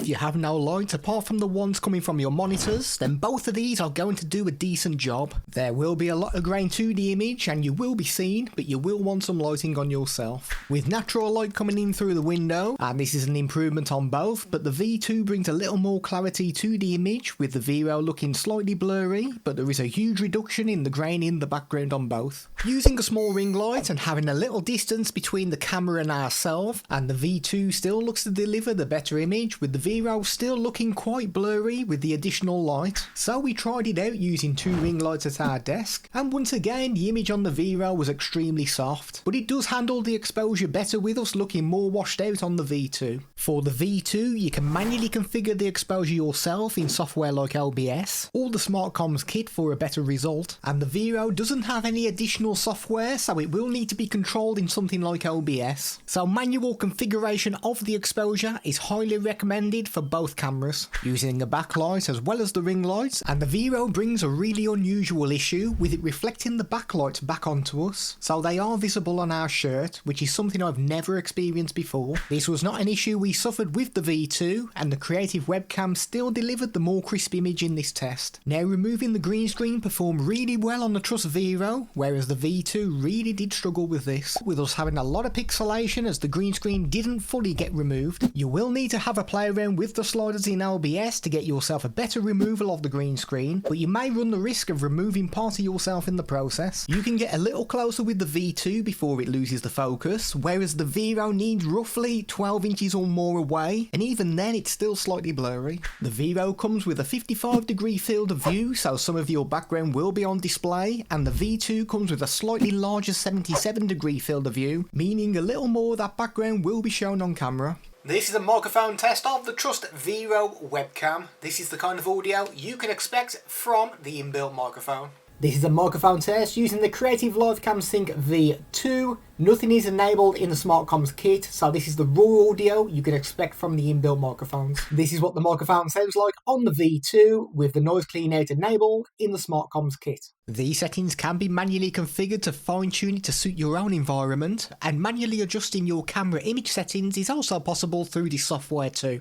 if you have no light apart from the ones coming from your monitors, then both of these are going to do a decent job. There will be a lot of grain to the image and you will be seen, but you will want some lighting on yourself. With natural light coming in through the window, and this is an improvement on both, but the V2 brings a little more clarity to the image, with the Vero looking slightly blurry, but there is a huge reduction in the grain in the background on both. Using a small ring light and having a little distance between the camera and ourselves, and the V2 still looks to deliver the better image, with the Vero still looking quite blurry with the additional light. So we tried it out using 2 ring lights at our desk, and once again the image on the Vero was extremely soft, but it does handle the exposure better with us looking more washed out on the V2. For the V2 you can manually configure the exposure yourself in software like OBS or the Smart Comms kit for a better result, and the Vero doesn't have any additional software, so it will need to be controlled in something like OBS. So manual configuration of the exposure is highly recommended for both cameras, using a backlight as well as the ring lights, and the Vero brings a really unusual issue with it reflecting the backlights back onto us, so they are visible on our shirt, which is something I've never experienced before. This was not an issue we suffered with the V2, and the creative webcam still delivered the more crisp image in this test. Now, removing the green screen performed really well on the Trust Vero, whereas the V2 really did struggle with this, with us having a lot of pixelation as the green screen didn't fully get removed. You will need to have a play around with the sliders in OBS to get yourself a better removal of the green screen, but you may run the risk of removing part of yourself in the process. You can get a little closer with the V2 before it loses the focus, whereas the Vero needs roughly 12 inches or more away, and even then it's still slightly blurry. The Vero comes with a 55-degree field of view, so some of your background will be on display, and the V2 comes with a slightly larger 77-degree field of view, meaning a little more of that background will be shown on camera. This is a microphone test of the Trust Vero webcam. This is the kind of audio you can expect from the inbuilt microphone. This is a microphone test using the Creative Live Cam Sync V2. Nothing is enabled in the Smart Comms kit, so this is the raw audio you can expect from the inbuilt microphones. This is what the microphone sounds like on the V2 with the noise clean out enabled in the Smart Comms kit. These settings can be manually configured to fine-tune it to suit your own environment, and manually adjusting your camera image settings is also possible through this software too.